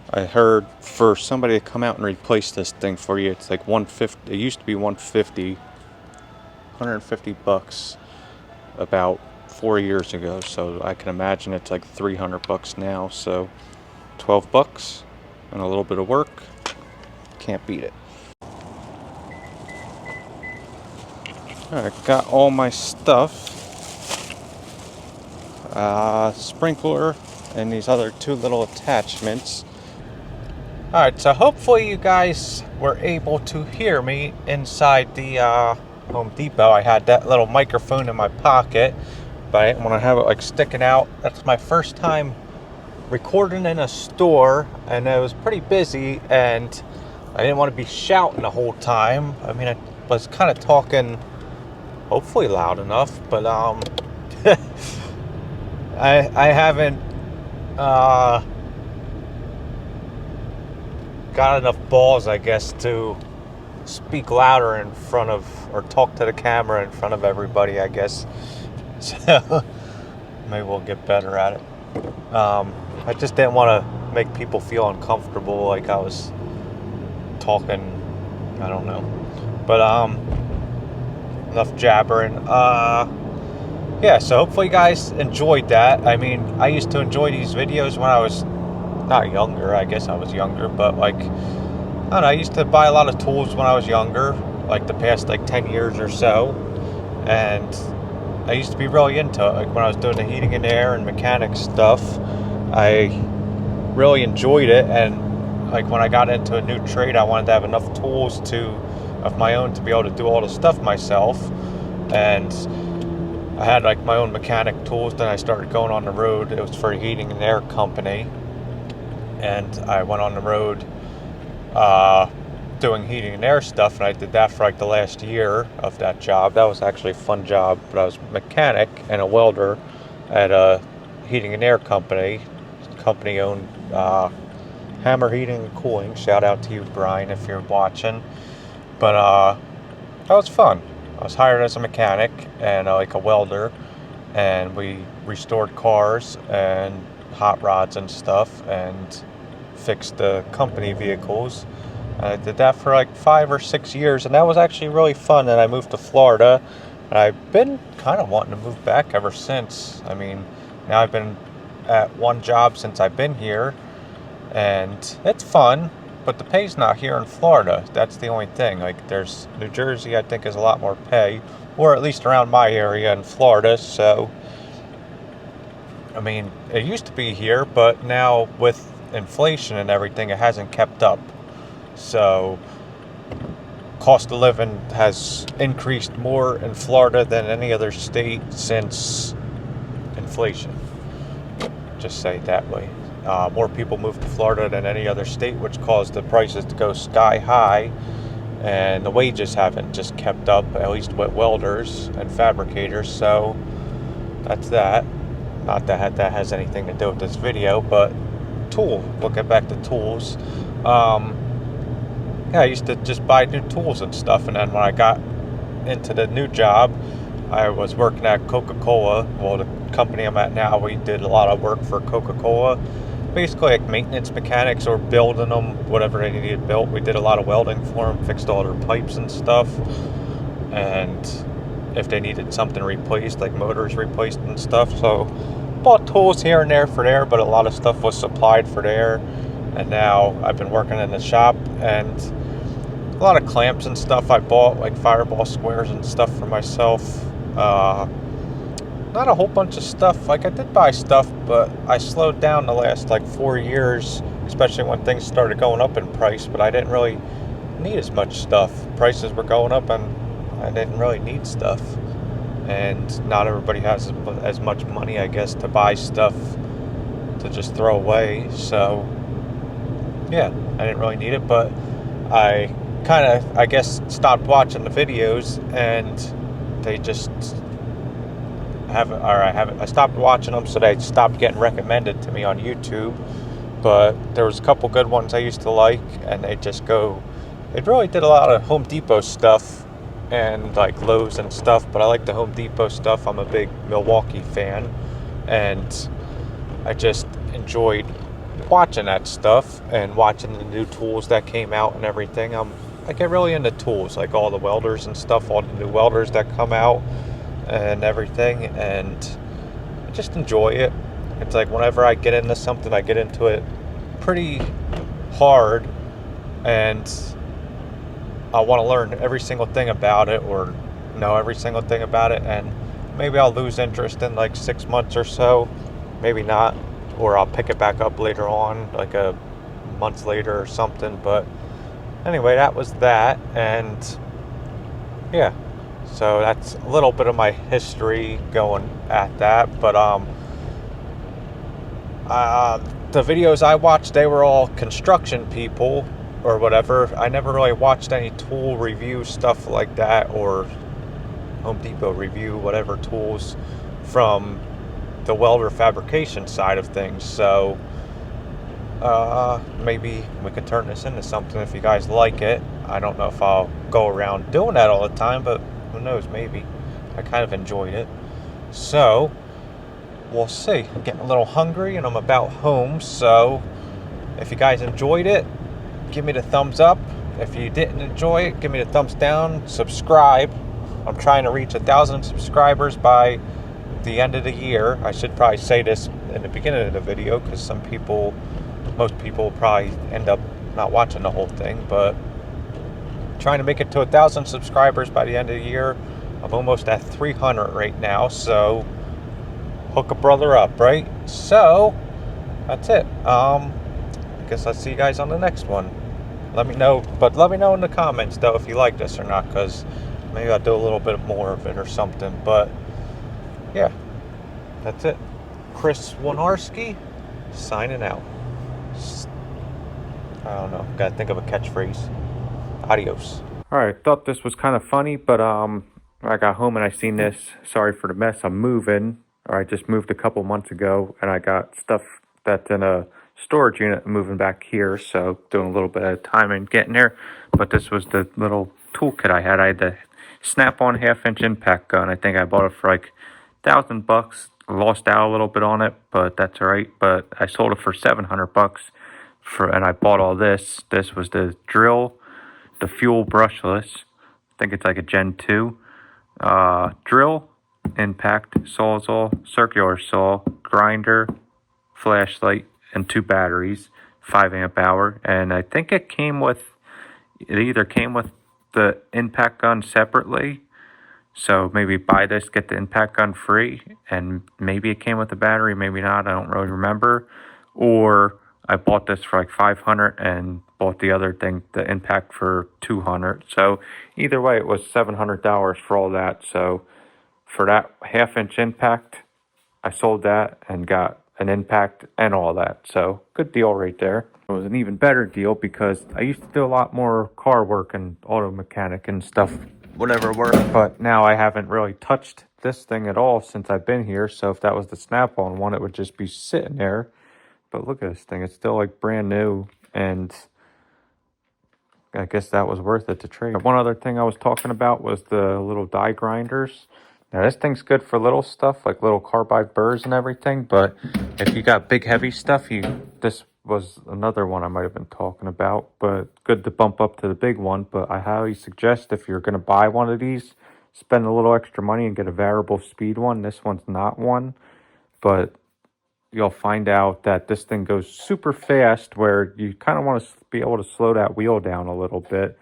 I heard for somebody to come out and replace this thing for you, it's like 150. It used to be 150, 150 bucks about 4 years ago. So I can imagine it's like 300 bucks now. So 12 bucks and a little bit of work. Can't beat it. Alright, got all my stuff. Sprinkler and these other two little attachments. Alright, so hopefully you guys were able to hear me inside the Home Depot. I had that little microphone in my pocket, but I didn't want to have it like sticking out. That's my first time recording in a store, and it was pretty busy, and I didn't want to be shouting the whole time. I mean, I was kind of talking hopefully loud enough, but I haven't got enough balls, I guess, to speak louder in front of, or talk to the camera in front of everybody, I guess. So maybe we'll get better at it. I just didn't want to make people feel uncomfortable like I was talking, I don't know. But enough jabbering. Yeah, so hopefully you guys enjoyed that. I mean, I used to enjoy these videos when I was not younger. I guess I was younger, but like, I don't know, I used to buy a lot of tools when I was younger, like the past like 10 years or so, and I used to be really into it. Like when I was doing the heating and air and mechanic stuff, I really enjoyed it, and like when I got into a new trade, I wanted to have enough tools of my own to be able to do all the stuff myself. And I had like my own mechanic tools. Then I started going on the road. It was for a heating and air company, and I went on the road doing heating and air stuff, and I did that for like the last year of that job. That was actually a fun job, but I was a mechanic and a welder at a heating and air company. Company owned Hammer Heating and Cooling. Shout out to you, Brian, if you're watching. But that was fun. I was hired as a mechanic and like a welder, and we restored cars and hot rods and stuff and fixed the company vehicles. And I did that for like 5 or 6 years, and that was actually really fun. And I moved to Florida, and I've been kind of wanting to move back ever since. I mean, now I've been at one job since I've been here, and it's fun, but the pay's not here in Florida. That's the only thing. Like, there's New Jersey, I think, is a lot more pay, or at least around my area in Florida. So, I mean, it used to be here, but now with inflation and everything, it hasn't kept up. So, cost of living has increased more in Florida than any other state since inflation. Just say it that way. More people moved to Florida than any other state, which caused the prices to go sky high, and the wages haven't just kept up, at least with welders and fabricators. So that's that. Not that that has anything to do with this video, but looking back to tools. Yeah, I used to just buy new tools and stuff, and then when I got into the new job, I was working at Coca-Cola. Well, the company I'm at now, we did a lot of work for Coca-Cola. Basically like maintenance mechanics, or building them, whatever they needed built. We did a lot of welding for them, fixed all their pipes and stuff. And if they needed something replaced, like motors replaced and stuff. So bought tools here and there for there, but a lot of stuff was supplied for there. And now I've been working in the shop, and a lot of clamps and stuff I bought, like fireball squares and stuff for myself. Not a whole bunch of stuff. Like, I did buy stuff, but I slowed down the last like 4 years, especially when things started going up in price. But I didn't really need as much stuff. Prices were going up, and I didn't really need stuff. And not everybody has as much money, I guess, to buy stuff to just throw away. So yeah, I didn't really need it, but I kind of, I guess, stopped watching the videos, and they just I stopped watching them, so they stopped getting recommended to me on YouTube. but there was a couple good ones I used to like, and they really did a lot of Home Depot stuff and like Lowe's and stuff, but I like the Home Depot stuff. I'm a big Milwaukee fan, and I just enjoyed watching that stuff and watching the new tools that came out and everything. I get really into tools, like all the welders and stuff, all the new welders that come out and everything, and I just enjoy it. It's like whenever I get into something, I get into it pretty hard, and I want to learn every single thing about it or know every single thing about it, and maybe I'll lose interest in like 6 months or so, maybe not, or I'll pick it back up later on, like a month later or something. But anyway, that was that, and yeah, so that's a little bit of my history going at that. But the videos I watched, they were all construction people or whatever. I never really watched any tool review stuff like that, or Home Depot review whatever tools from the welder fabrication side of things. So maybe we could turn this into something if you guys like it. I don't know if I'll go around doing that all the time, but who knows, maybe. I kind of enjoyed it. So we'll see. I'm getting a little hungry and I'm about home, so if you guys enjoyed it, give me the thumbs up. If you didn't enjoy it, give me the thumbs down. Subscribe. I'm trying to reach 1,000 subscribers by the end of the year. I should probably say this in the beginning of the video, because most people probably end up not watching the whole thing, but trying to make it to 1,000 subscribers by the end of the year. I'm almost at 300 right now, so hook a brother up, right? So that's it. I guess I'll see you guys on the next one. Let me know in the comments though if you like this or not, because maybe I'll do a little bit more of it or something. But yeah, that's it. Chris Wojnarski signing out. I don't know, gotta think of a catchphrase. Adios. Alright, thought this was kind of funny, but I got home and I seen this. Sorry for the mess. I'm moving, or I just moved a couple months ago, and I got stuff that's in a storage unit moving back here, so doing a little bit of time and getting there. But this was the little toolkit I had. I had the snap-on 1/2-inch impact gun. I think I bought it for like $1,000. Lost out a little bit on it, but that's all right. But I sold it for $700 and I bought all this. This was the drill, the fuel brushless. I think it's like a Gen 2. Drill, impact, sawzall, circular saw, grinder, flashlight, and 2 batteries, 5 amp hour. And I think it either came with the impact gun separately, so maybe buy this, get the impact gun free, and maybe it came with the battery, maybe not, I don't really remember. Or I bought this for like $500 and bought the other thing, the impact, for $200. So either way, it was $700 for all that. So for that 1/2-inch impact, I sold that and got an impact and all that. So good deal right there. It was an even better deal because I used to do a lot more car work and auto mechanic and stuff, whatever work, but now I haven't really touched this thing at all since I've been here. So if that was the snap-on one, it would just be sitting there. But look at this thing, it's still like brand new, and I guess that was worth it to trade. One other thing I was talking about was the little die grinders. Now this thing's good for little stuff like little carbide burrs and everything, but if you got big heavy stuff, this was another one I might have been talking about, but good to bump up to the big one. But I highly suggest, if you're going to buy one of these, spend a little extra money and get a variable speed one. This one's not one, but you'll find out that this thing goes super fast, where you kind of want to be able to slow that wheel down a little bit.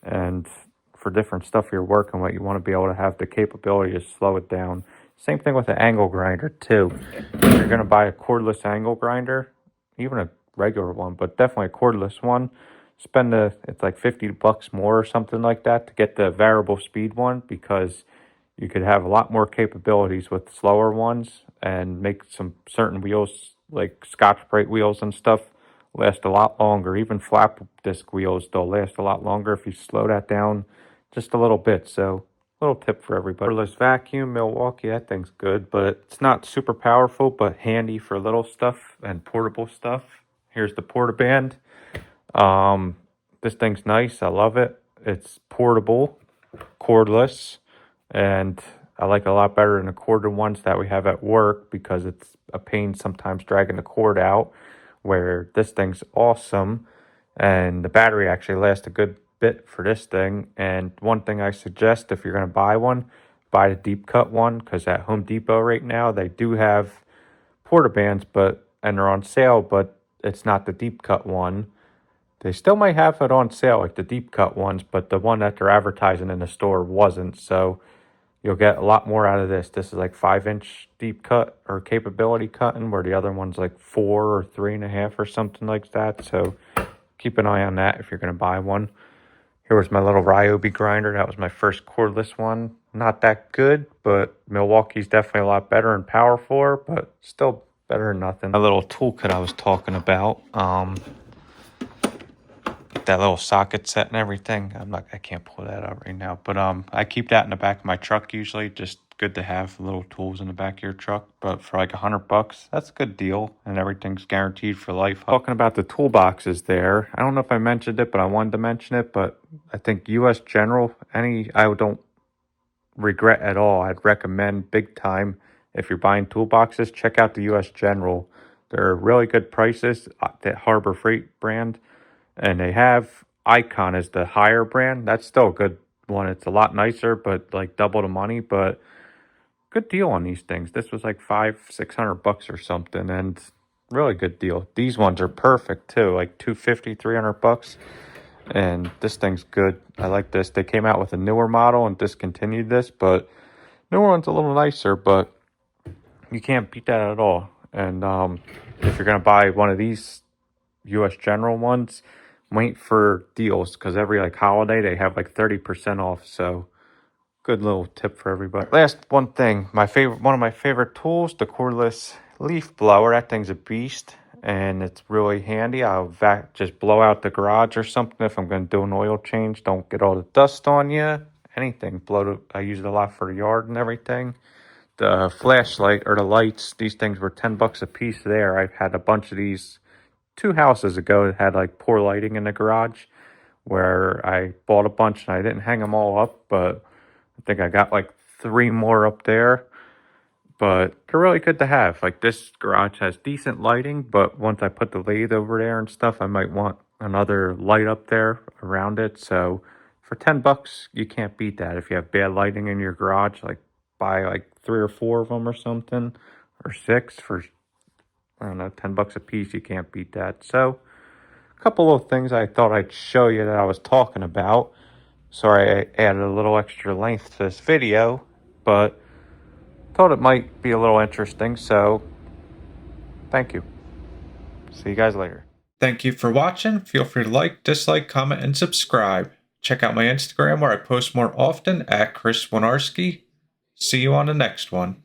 And for different stuff you're working with, you want to be able to have the capability to slow it down. Same thing with the angle grinder too. If you're going to buy a cordless angle grinder, even a regular one, but definitely a cordless one, it's like $50 more or something like that to get the variable speed one, because you could have a lot more capabilities with slower ones and make some certain wheels, like Scotch-Brite wheels and stuff, last a lot longer. Even flap disc wheels, they'll last a lot longer if you slow that down just a little bit. So little tip for everybody. Cordless vacuum, Milwaukee, that thing's good, but it's not super powerful, but handy for little stuff and portable stuff. Here's the portaband. This thing's nice. I love it. It's portable, cordless, and I like it a lot better than the corded ones that we have at work because it's a pain sometimes dragging the cord out, where this thing's awesome and the battery actually lasts a good bit for this thing. And one thing I suggest, if you're going to buy one, buy the deep cut one, because at Home Depot right now they do have portabands, and they're on sale, but it's not the deep cut one. They still might have it on sale, like the deep cut ones, but the one that they're advertising in the store wasn't. So you'll get a lot more out of this. This is like 5-inch deep cut or capability cutting, where the other one's like 4 or 3.5 or something like that. So keep an eye on that if you're going to buy one. Here was my little Ryobi grinder. That was my first cordless one. Not that good, but Milwaukee's definitely a lot better and powerful, but still better than nothing. My little toolkit I was talking about. That little socket set and everything. I can't pull that out right now, but I keep that in the back of my truck usually. Just good to have little tools in the back of your truck. But for like $100, that's a good deal, and everything's guaranteed for life. Talking about the toolboxes there, I don't know if I mentioned it, but I wanted to mention it. But I think U.S. General, I don't regret at all. I'd recommend big time, if you're buying toolboxes, check out the U.S. General. They're really good prices. That Harbor Freight brand. And they have Icon as the higher brand. That's still a good one. It's a lot nicer, but like double the money. But good deal on these things. This was like $500-600 or something, and really good deal. These ones are perfect too, like $250-300, and this thing's good. I like this. They came out with a newer model and discontinued this, but newer one's a little nicer, but you can't beat that at all. And if you're gonna buy one of these U.S. General ones, wait for deals, because every like holiday they have like 30% off. So good little tip for everybody. Last one thing, one of my favorite tools, the cordless leaf blower. That thing's a beast, and it's really handy. I'll just blow out the garage or something if I'm going to do an oil change. Don't get all the dust on you. Anything. I use it a lot for the yard and everything. The flashlight or the lights, these things were $10 a piece there. I've had a bunch of these 2 houses ago that had like poor lighting in the garage, where I bought a bunch and I didn't hang them all up, but I think I got like 3 more up there. But they're really good to have. Like, this garage has decent lighting, but once I put the lathe over there and stuff, I might want another light up there around it. So for $10, you can't beat that. If you have bad lighting in your garage, like buy like 3 or 4 of them or something, or 6 for, I don't know, $10 a piece. You can't beat that. So a couple of things I thought I'd show you that I was talking about. Sorry I added a little extra length to this video, but thought it might be a little interesting. So thank you. See you guys later. Thank you for watching. Feel free to like, dislike, comment, and subscribe. Check out my Instagram where I post more often at Wojnarski. See you on the next one.